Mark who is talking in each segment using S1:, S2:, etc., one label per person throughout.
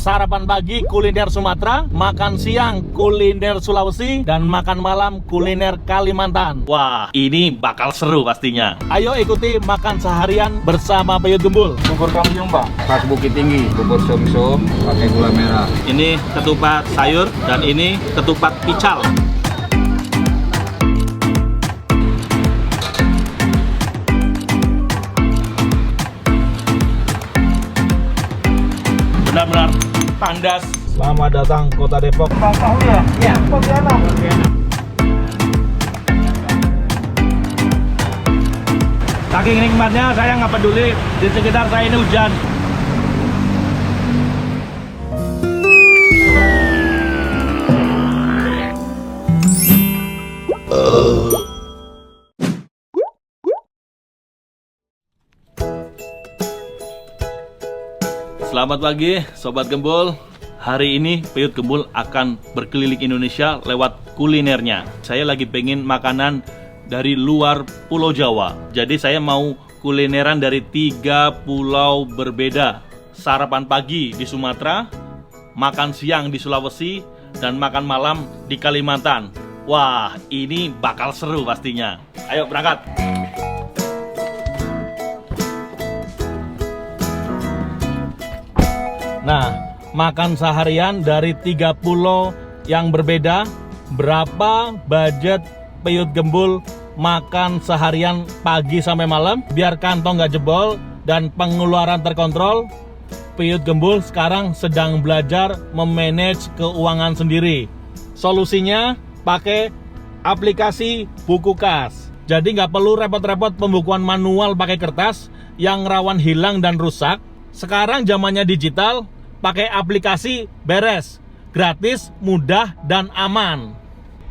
S1: sarapan pagi kuliner Sumatera, makan siang kuliner Sulawesi, dan makan malam kuliner Kalimantan. Wah, ini bakal seru pastinya. Ayo ikuti makan seharian bersama Peyut Gembul.
S2: Bubur kampiun Pak, khas Bukit Tinggi, bubur sum-sum pakai gula merah.
S1: Ini ketupat sayur dan ini ketupat pical. Benar-benar tandas.
S2: Selamat datang Kota Depok. Bang tahu ya? Iya. Pontianak.
S1: Saking nikmatnya saya nggak peduli di sekitar saya ini hujan. Selamat pagi Sobat Gembul. Hari ini Peyut Gembul akan berkeliling Indonesia lewat kulinernya. Saya lagi pengen makanan dari luar Pulau Jawa. Jadi saya mau kulineran dari 3 pulau berbeda. Sarapan pagi di Sumatera, makan siang di Sulawesi, dan makan malam di Kalimantan. Wah, ini bakal seru pastinya. Ayo berangkat. Nah, makan seharian dari 3 pulau yang berbeda. Berapa budget Peyut Gembul makan seharian pagi sampai malam biar kantong nggak jebol dan pengeluaran terkontrol? Peyut Gembul sekarang sedang belajar memanage keuangan sendiri. Solusinya pakai aplikasi buku kas. Jadi nggak perlu repot-repot pembukuan manual pakai kertas yang rawan hilang dan rusak. Sekarang zamannya digital, pakai aplikasi beres, gratis, mudah, dan aman.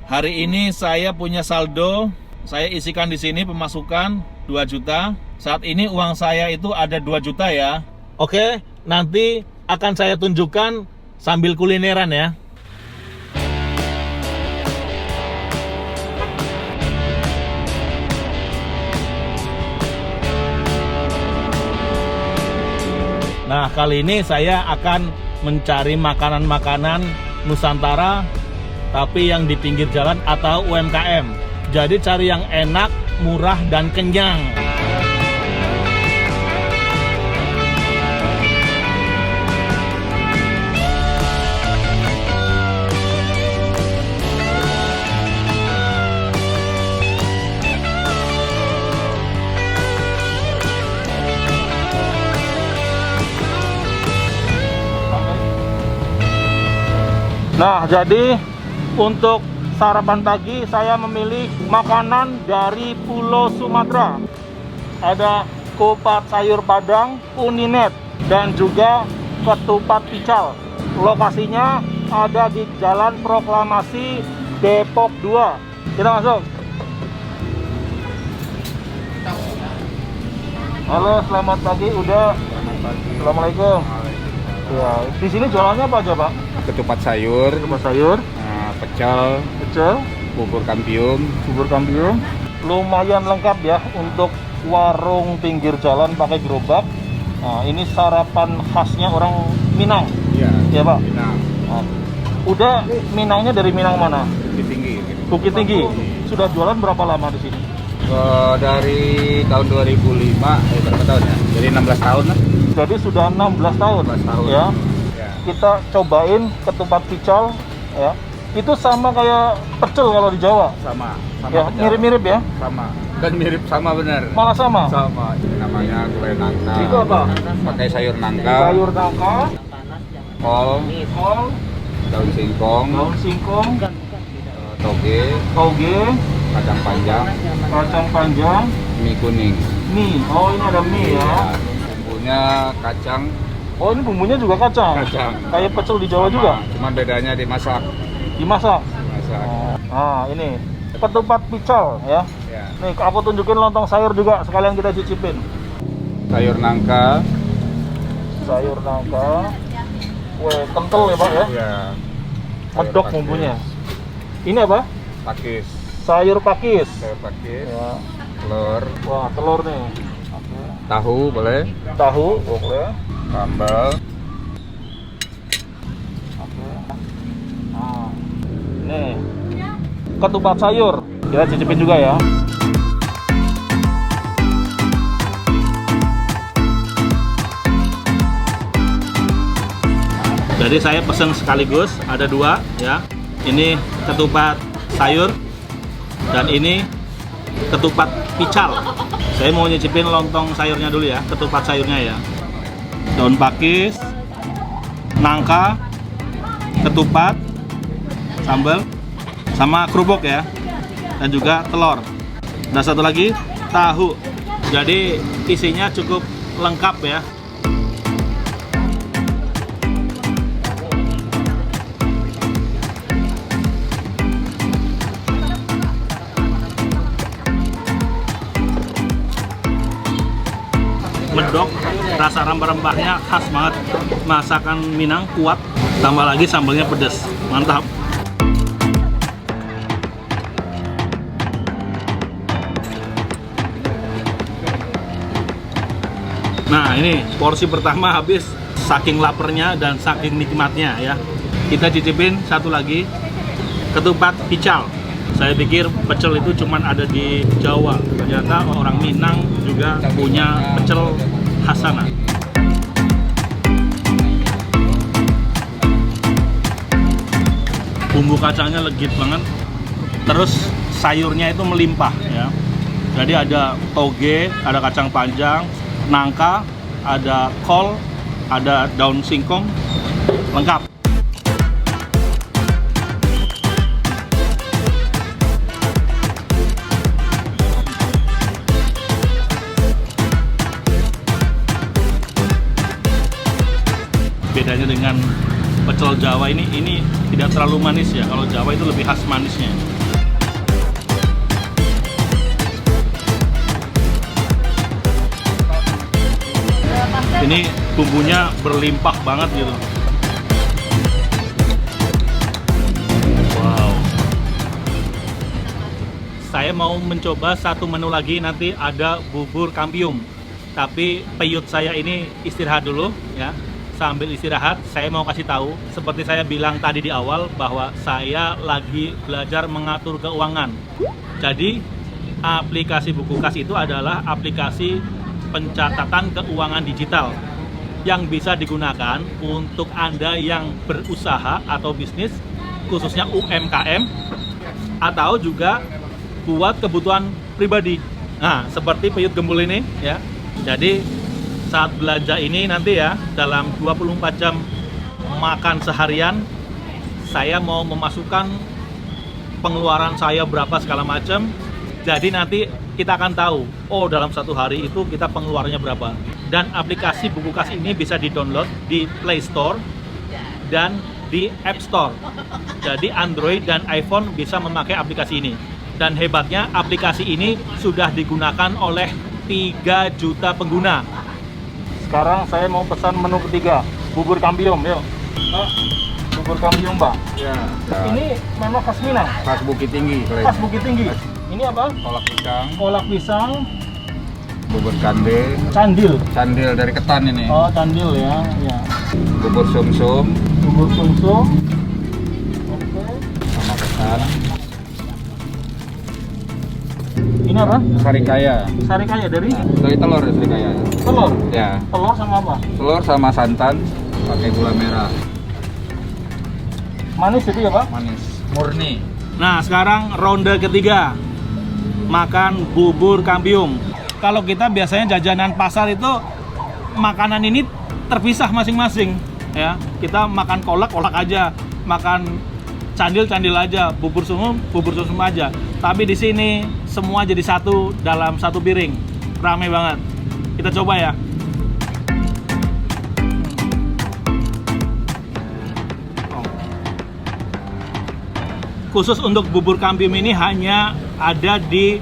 S1: Hari ini saya punya saldo, saya isikan di sini pemasukan 2 juta. Saat ini uang saya itu ada 2 juta ya. Oke, nanti akan saya tunjukkan sambil kulineran ya. Nah, kali ini saya akan mencari makanan-makanan Nusantara tapi yang di pinggir jalan atau UMKM. Jadi cari yang enak, murah, dan kenyang. Nah, jadi untuk sarapan pagi saya memilih makanan dari Pulau Sumatera. Ada kupat sayur padang, uninet, dan juga ketupat pical. Lokasinya ada di Jalan Proklamasi Depok 2. Kita masuk. Halo, selamat pagi. Udah.
S2: Selamat pagi.
S1: Assalamualaikum. Ya, di sini jualannya apa aja, Pak?
S2: Ketupat sayur, pecel, bubur kampiun.
S1: Lumayan lengkap ya untuk warung pinggir jalan pakai gerobak. Nah, ini sarapan khasnya orang Minang.
S2: Iya.
S1: Ya, Pak.
S2: Minang.
S1: Nah, udah Minangnya dari Minang mana?
S2: Bukit Tinggi.
S1: Bukit Tinggi. Sudah jualan berapa lama di sini?
S2: Dari tahun 2005, berapa tahun ya? Jadi 16 tahun lah.
S1: Jadi sudah 16 tahun.
S2: 16 tahun.
S1: Ya.
S2: Ya.
S1: Kita cobain ketupat pical ya. Itu sama kayak pecel kalau di Jawa.
S2: Sama
S1: Ya,
S2: pecel.
S1: mirip-mirip ya.
S2: Sama. Dan mirip sama benar.
S1: Malah sama.
S2: Sama. Ini namanya gulai nangka.
S1: Itu apa?
S2: Pakai sayur nangka,
S1: Sayur nangka,
S2: kol,
S1: kol,
S2: daun singkong,
S1: daun singkong,
S2: toge, kacang panjang, mie kuning.
S1: mie. Oh, ini ada mie ya.
S2: Bumbunya kacang.
S1: Oh, ini bumbunya juga kacang. Kayak pecel di Jawa juga.
S2: Cuma bedanya dimasak.
S1: Dimasak. Nah, ini ketupat pical ya.
S2: Ya.
S1: Nih, aku tunjukin lontong sayur juga sekalian kita cicipin.
S2: Sayur nangka.
S1: Wah, kental ya, Pak ya.
S2: Ya.
S1: Medok bumbunya. Ini apa?
S2: Pakis.
S1: Sayur pakis.
S2: Ya.
S1: Ya.
S2: Telur.
S1: Wah, telur nih.
S2: Tahu boleh.
S1: Tahu, boleh.
S2: Sambal.
S1: ketupat sayur. Kita cicipin juga ya. Jadi saya pesen sekaligus, ada 2 ya. Ini ketupat sayur dan ini ketupat pical. Saya mau nyicipin lontong sayurnya dulu ya, ketupat sayurnya ya. Daun pakis, nangka, ketupat, sambal, sama kerupuk ya. Dan juga telur. Dan satu lagi, tahu. Jadi isinya cukup lengkap ya. Medok, rasa rempah-rempahnya khas banget. Masakan Minang kuat, tambah lagi sambalnya pedas, mantap. Nah ini porsi pertama habis, saking lapernya dan saking nikmatnya ya. Kita cicipin satu lagi, ketupat pical. Saya pikir pecel itu cuman ada di Jawa, ternyata orang Minang juga punya pecel khas sana. Bumbu kacangnya legit banget, terus sayurnya itu melimpah ya. Jadi ada toge, ada kacang panjang, nangka, ada kol, ada daun singkong, lengkap. Bedanya dengan pecel Jawa ini tidak terlalu manis ya. Kalau Jawa itu lebih khas manisnya. Ini bumbunya berlimpah banget gitu. Wow. Saya mau mencoba satu menu lagi, nanti ada bubur kampium. Tapi peyut saya ini istirahat dulu ya. Sambil istirahat, saya mau kasih tahu, seperti saya bilang tadi di awal, bahwa saya lagi belajar mengatur keuangan. Jadi, aplikasi Bukukas itu adalah aplikasi pencatatan keuangan digital yang bisa digunakan untuk Anda yang berusaha atau bisnis, khususnya UMKM, atau juga buat kebutuhan pribadi. Nah, seperti peyut gembul ini ya. Jadi saat belanja ini nanti ya, dalam 24 jam makan seharian, saya mau memasukkan pengeluaran saya berapa segala macam. Jadi nanti kita akan tahu, oh dalam satu hari itu kita pengeluarannya berapa. Dan aplikasi Bukukas ini bisa di-download di Play Store dan di App Store. Jadi Android dan iPhone bisa memakai aplikasi ini. Dan hebatnya aplikasi ini sudah digunakan oleh 3 juta pengguna. Sekarang saya mau pesan menu ketiga, bubur kampium, yuk. Pak, bubur kampium, Pak.
S2: Ya.
S1: Ini memang khas Minang.
S2: Khas Bukit Tinggi.
S1: Khas Bukit Tinggi. Ini apa?
S2: Kolak pisang,
S1: Kolak pisang,
S2: bubur kande,
S1: candil.
S2: candil dari ketan ini.
S1: Oh, candil ya. Ya.
S2: Bubur sumsum,
S1: Bubur sumsum. Oke.
S2: sama ketan.
S1: Ini apa?
S2: Sarikaya.
S1: Sarikaya dari
S2: Dari telur ya sarikaya.
S1: telur.
S2: Ya.
S1: Telur sama apa?
S2: Telur sama santan, pakai gula merah.
S1: Manis itu ya, Pak?
S2: Manis. Murni.
S1: Nah, sekarang ronde ketiga. Makan bubur kampium. Kalau kita biasanya jajanan pasar itu makanan ini terpisah masing-masing ya. Kita makan kolak aja, makan candil aja, bubur sumsum aja. Tapi di sini semua jadi satu dalam satu piring. Rame banget. Kita coba ya. Khusus untuk bubur kampium ini hanya ada di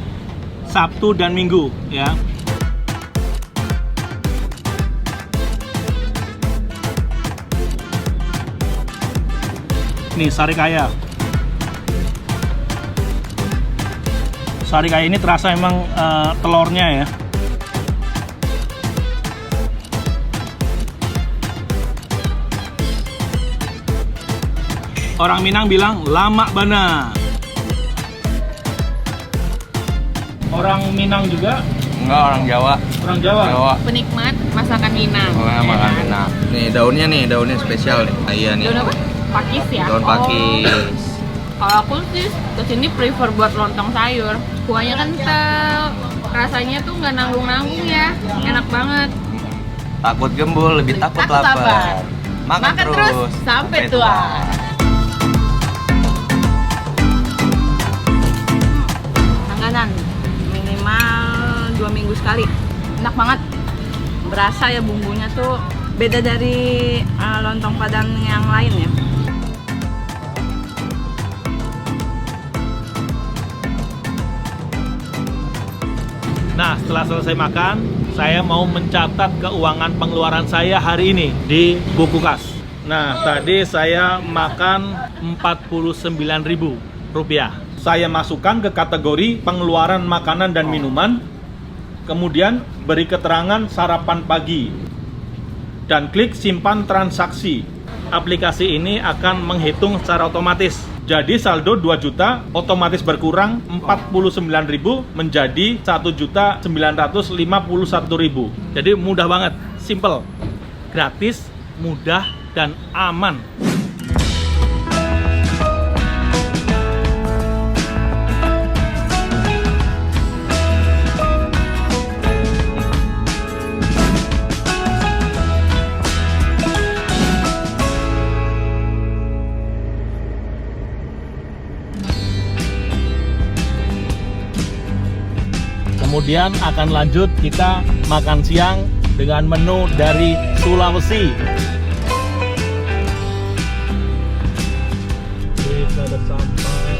S1: Sabtu dan Minggu ya. Nih sarikaya. Sarikaya ini terasa emang telurnya ya. Orang Minang bilang lama bana. orang Minang juga?
S2: Enggak, orang Jawa.
S1: Orang Jawa?
S2: Jawa.
S3: Penikmat masakan Minang.
S2: Oh, ya, makan enak. Nih daunnya spesial nih. Ah, iya nih.
S3: Daun apa? Pakis ya?
S2: Daun pakis.
S3: Kalau aku sih kesini prefer buat lontong sayur. Kuahnya kental, rasanya tuh nggak nanggung-nanggung ya, enak banget.
S2: Takut gembul, lebih takut lapar. Makan terus
S3: sampai tua. Langganan minimal 2 minggu sekali. Enak banget. Berasa ya bumbunya tuh beda dari lontong Padang yang lain ya.
S1: Nah, setelah selesai makan, saya mau mencatat keuangan pengeluaran saya hari ini di buku kas. Nah, tadi saya makan Rp49.000. Saya masukkan ke kategori pengeluaran makanan dan minuman, kemudian beri keterangan sarapan pagi, dan klik simpan transaksi. Aplikasi ini akan menghitung secara otomatis. Jadi saldo 2 juta otomatis berkurang 49.000 menjadi 1.951.000. Jadi mudah banget, simple, gratis, mudah, dan aman. Kemudian akan lanjut kita makan siang dengan menu dari Sulawesi. Kita udah sampai.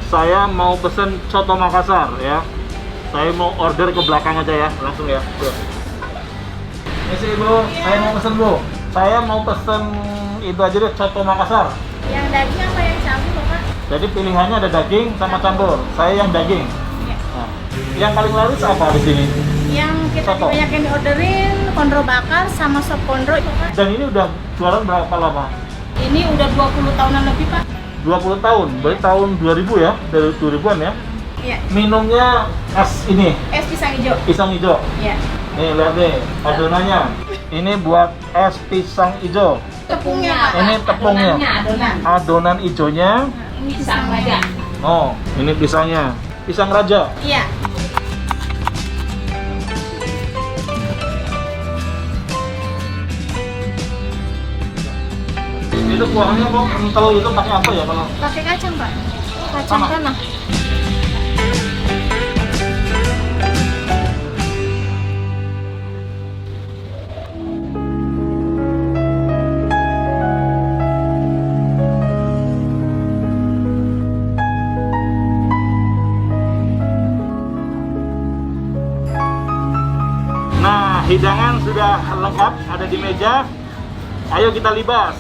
S1: Saya mau pesen soto Makassar ya. Saya mau order ke belakang aja ya, langsung ya. Ini sih Bu, saya mau pesen Bu. Saya mau pesen itu aja deh, soto Makassar.
S3: Yang daging apa yang campur, Pak?
S1: Jadi pilihannya ada daging sama campur. Saya yang daging.
S3: Ya.
S1: Nah, yang paling laris apa di sini?
S3: Yang kita
S1: Soto.
S3: kebanyakan diorderin kondro bakar sama sop kondro itu, Pak.
S1: Dan ini udah jualan berapa lama?
S3: Ini udah 20 tahunan lebih, Pak.
S1: 20 tahun, berarti tahun 2000 ya, dari 2000-an ya.
S3: Iya.
S1: Minumnya es ini,
S3: Es pisang hijau.
S1: pisang hijau.
S3: Iya.
S1: Nih lihat nih, adonannya. Ini buat es pisang hijau.
S3: Tepungnya, Pak.
S1: Ini tepungnya.
S3: Adonan.
S1: Adonan hijaunya.
S3: Ini pisang raja.
S1: Oh, ini pisangnya. Pisang raja.
S3: Iya.
S1: Itu kuahnya kok kental itu pakai apa ya kalau?
S3: Pakai kacang, Pak. Kacang
S1: Sama.
S3: tanah.
S1: Nah, hidangan sudah lengkap, ada di meja. Ayo kita libas.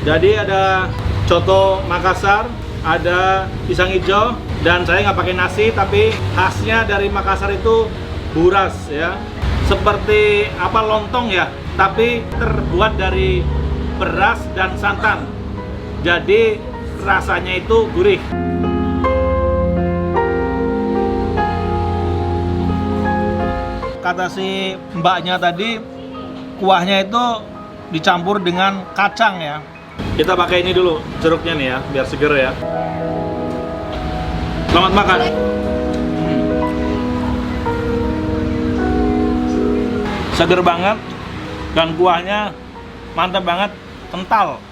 S1: Jadi ada coto Makassar, ada pisang hijau, dan saya nggak pakai nasi, tapi khasnya dari Makassar itu buras ya. Seperti apa lontong ya, tapi terbuat dari beras dan santan. Jadi rasanya itu gurih. Kata si mbaknya tadi, kuahnya itu dicampur dengan kacang ya. Kita pakai ini dulu, jeruknya nih ya, biar seger ya. Selamat makan. Seger banget, dan kuahnya mantap banget, kental.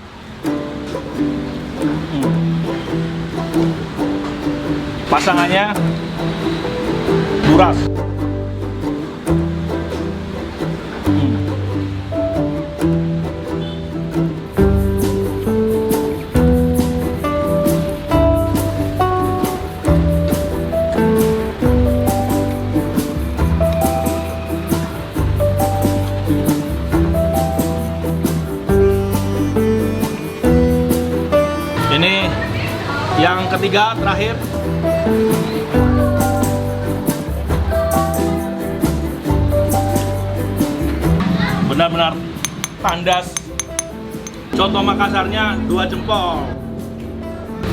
S1: Pasangannya buras. Ini yang ketiga terakhir. benar-benar tandas. Coto Makassarnya 2 jempol.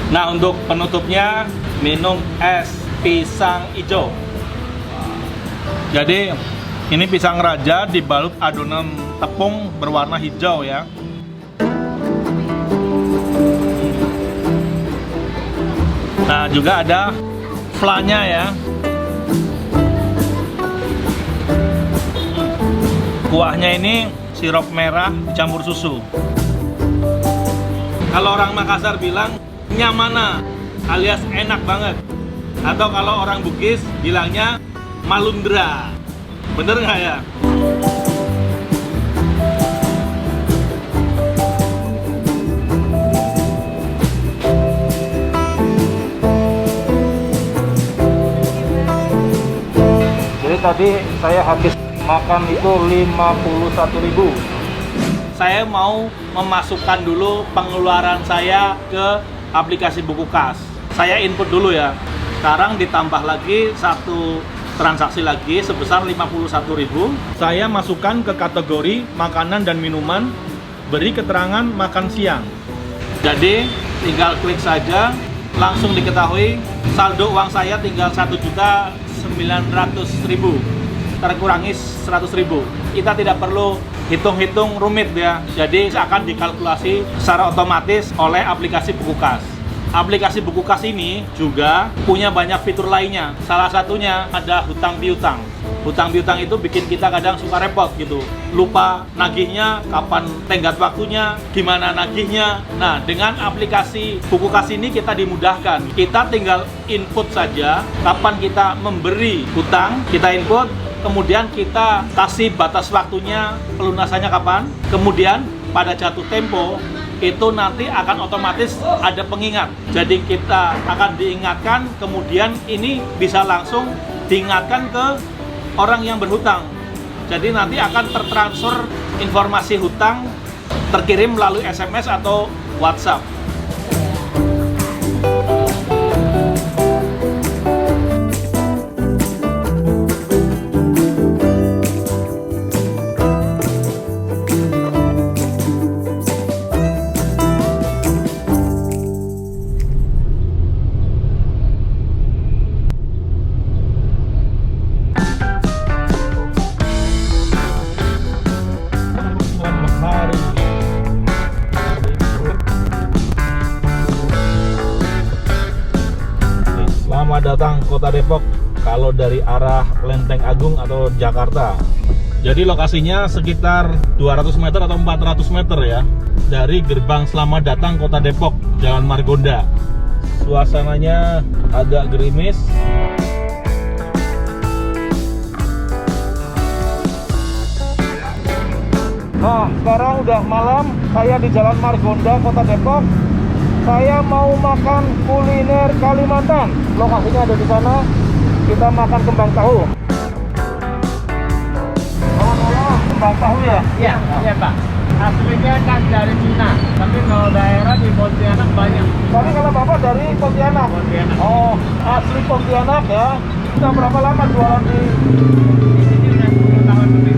S1: Nah, untuk penutupnya minum es pisang hijau. Jadi ini pisang raja dibalut adonan tepung berwarna hijau ya. Nah, juga ada flanya ya. Kuahnya ini sirup merah dicampur susu. Kalau orang Makassar bilang nyamana alias enak banget. Atau kalau orang Bugis bilangnya malundra. Bener nggak ya?
S2: Jadi tadi saya habis makan itu 51.000.
S1: Saya mau memasukkan dulu pengeluaran saya ke aplikasi buku kas. Saya input dulu ya. Sekarang ditambah lagi satu transaksi lagi sebesar 51.000. Saya masukkan ke kategori makanan dan minuman, beri keterangan makan siang. Jadi tinggal klik saja, langsung diketahui saldo uang saya tinggal 1.900.000, terkurangi 100.000. Kita tidak perlu hitung-hitung rumit ya. Jadi akan dikalkulasi secara otomatis oleh aplikasi buku kas. Aplikasi buku kas ini juga punya banyak fitur lainnya. Salah satunya ada hutang piutang. Hutang piutang itu bikin kita kadang suka repot gitu. Lupa nagihnya, kapan tenggat waktunya, gimana nagihnya. Nah, dengan aplikasi buku kas ini kita dimudahkan. Kita tinggal input saja kapan kita memberi hutang, kita input, kemudian kita kasih batas waktunya, pelunasannya kapan. Kemudian pada jatuh tempo itu nanti akan otomatis ada pengingat. Jadi kita akan diingatkan, kemudian ini bisa langsung diingatkan ke orang yang berhutang. Jadi nanti akan tertransfer informasi hutang, terkirim melalui SMS atau WhatsApp. Selamat datang Kota Depok kalau dari arah Lenteng Agung atau Jakarta. Jadi lokasinya sekitar 200 meter atau 400 meter ya dari gerbang Selamat Datang Kota Depok, Jalan Margonda. Suasananya agak gerimis.
S2: Nah, sekarang udah malam, saya di Jalan Margonda, Kota Depok. Saya mau makan kuliner Kalimantan. Lokasinya ada di sana. Kita makan kembang tahu. Oh, kembang tahu ya?
S4: Iya, iya Pak. Aslinya kan dari Cina, tapi kalau daerah di Pontianak banyak.
S2: Tapi kalau Bapak dari Pontianak?
S4: Pontianak.
S2: Oh, asli Pontianak ya. Sudah berapa lama jualan di
S4: Ini udah 10 tahun lebih.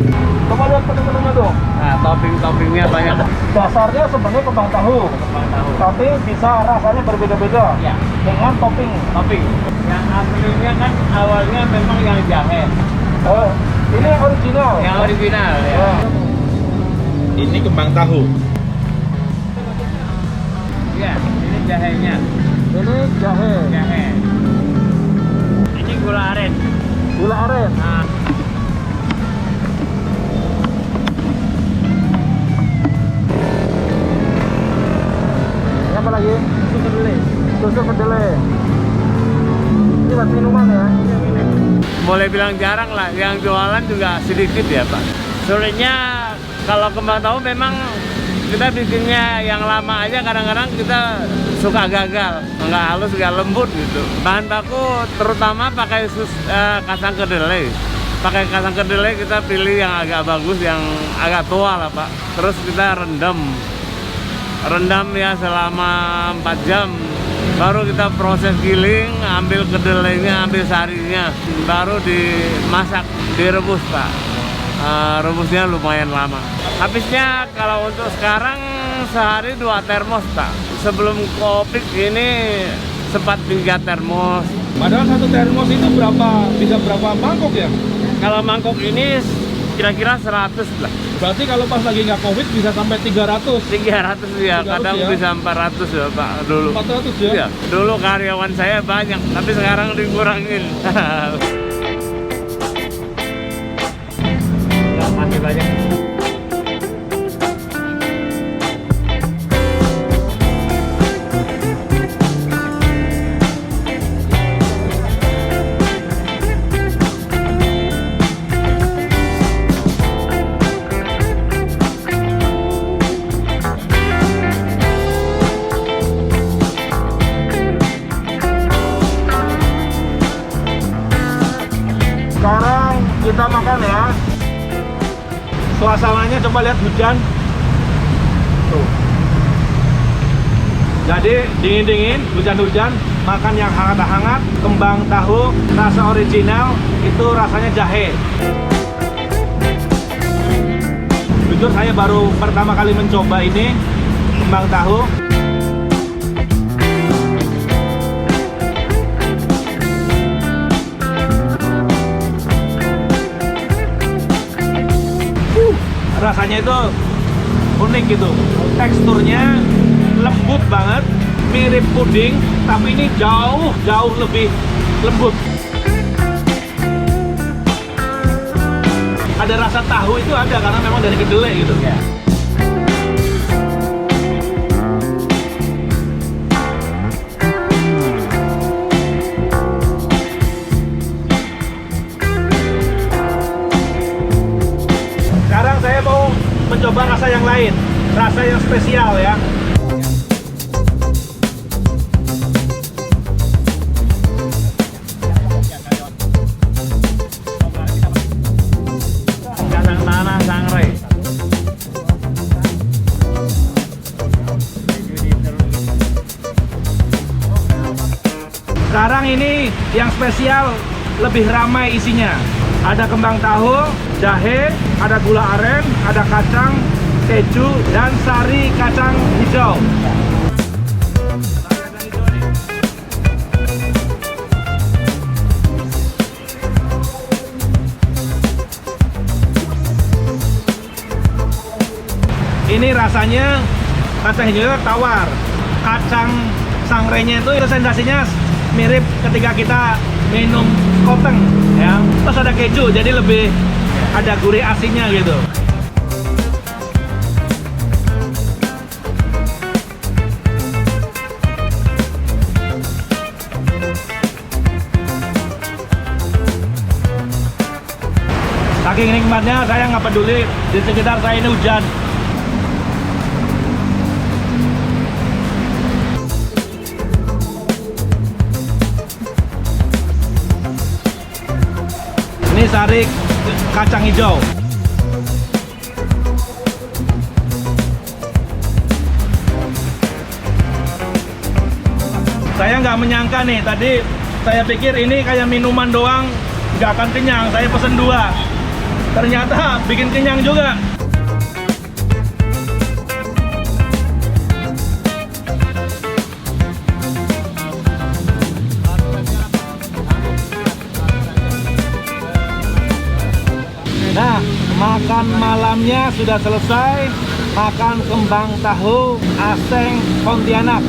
S2: Coba lihat menu-menunya dong.
S4: Nah, topping-toppingnya banyak.
S2: Dasarnya sebenarnya kembang tahu.
S4: Kembang tahu.
S2: Tapi bisa rasanya berbeda-beda.
S4: Iya.
S2: Dengan topping.
S4: Topping. Yang aslinya kan awalnya memang yang jahe.
S2: Oh, ini yang original.
S4: Yang original ya.
S2: Ya.
S1: Ini kembang tahu.
S4: Iya, ini jahenya.
S2: Ini jahe.
S4: Jahe. Ini gula aren.
S2: Gula aren.
S4: Nah,
S2: Ini apa lagi?
S4: susu kedelai.
S2: Susu kedelai. Ini buat minuman ya.
S4: Boleh bilang jarang lah, yang jualan juga sedikit ya Pak. Sulitnya kalau kembang tahu memang kita bikinnya yang lama aja kadang-kadang kita suka gagal, nggak halus, nggak lembut gitu. Bahan baku terutama pakai kacang kedelai. Pakai kacang kedelai kita pilih yang agak bagus, yang agak tua lah Pak. Terus kita rendam ya selama 4 jam. Baru kita proses giling, ambil kedelainya, ambil sarinya, baru dimasak, direbus Pak. rebusnya lumayan lama. Habisnya kalau untuk sekarang sehari 2 termos Pak. Sebelum Covid ini sempat 3 termos.
S2: Padahal satu termos itu bisa berapa mangkok ya?
S4: Kalau mangkok ini kira-kira 100 lah.
S2: Berarti kalau pas lagi nggak Covid bisa sampai 300.
S4: 300 ya,
S2: 300
S4: kadang
S2: ya.
S4: bisa 400 ya Pak dulu.
S2: 400 ya?
S4: Iya, dulu karyawan saya banyak, tapi sekarang dikurangin. Masih banyak.
S2: Sekarang kita makan ya. Suasananya coba lihat hujan. Tuh. Jadi dingin-dingin, hujan-hujan, makan yang hangat-hangat, kembang tahu, rasa original, itu rasanya jahe. Jujur saya baru pertama kali mencoba ini, kembang tahu. Rasanya itu unik gitu, teksturnya lembut banget, mirip puding, tapi ini jauh lebih lembut. Ada rasa tahu itu ada karena memang dari kedelai gitu. Sekarang saya mau mencoba rasa yang lain, rasa yang spesial ya.
S4: Kacang tanah sangrai.
S2: Sekarang ini yang spesial lebih ramai isinya. Ada kembang tahu, jahe, ada gula aren, ada kacang, keju, dan sari kacang hijau. Ini rasanya kacang hijau tawar. Kacang sangrenya itu sensasinya mirip ketika kita minum skoteng ya. Terus ada keju, jadi lebih ada gurih asinnya gitu. Saking nikmatnya saya nggak peduli di sekitar saya ini hujan. Ini sari kacang hijau. Saya nggak menyangka nih, tadi saya pikir ini kayak minuman doang, nggak akan kenyang. Saya pesen 2. Ternyata bikin kenyang juga. Nah, makan malamnya sudah selesai. Makan kembang tahu Aseng Pontianak.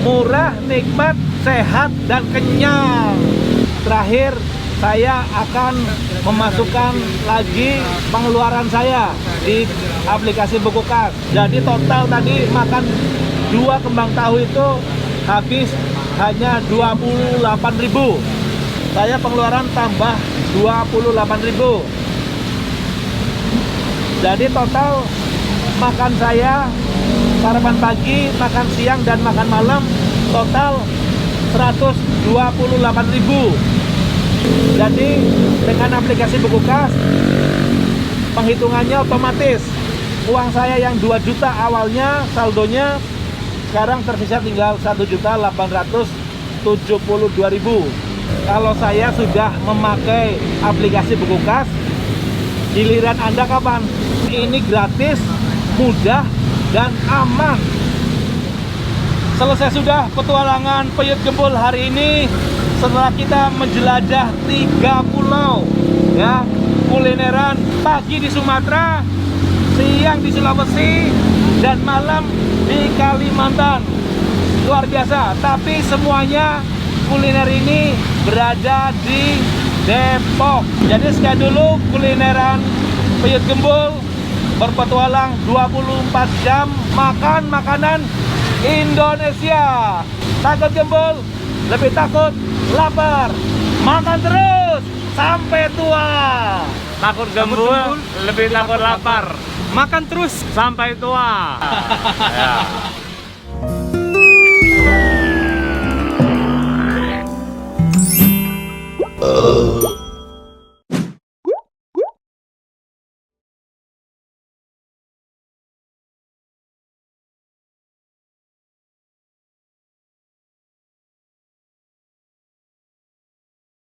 S2: Murah, nikmat, sehat, dan kenyang. Terakhir, saya akan memasukkan lagi pengeluaran saya di aplikasi Buku Kas. Jadi total tadi makan 2 kembang tahu itu habis hanya 28.000. Saya pengeluaran tambah 28.000. Jadi total makan saya sarapan pagi, makan siang, dan makan malam total 128.000. Jadi dengan aplikasi Buku Kas penghitungannya otomatis. Uang saya yang 2 juta awalnya saldonya sekarang tersisa tinggal 1.872.000. Kalau saya sudah memakai aplikasi Buku Kas, Giliran Anda kapan? Ini gratis, mudah, dan aman. Selesai sudah petualangan Peyut Gembul hari ini. Setelah kita menjelajah 3 pulau, ya, kulineran pagi di Sumatera, siang di Sulawesi, dan malam di Kalimantan. Luar biasa, tapi semuanya kuliner ini berada di Depok. Jadi sekian dulu kulineran Peyut Gembul, berpetualang 24 jam makan makanan Indonesia. Takut gembul, lebih takut lapar. Makan terus sampai tua.
S4: Takut gembul, lebih takut lapar.
S2: Makan terus
S4: Sampai tua. Ya.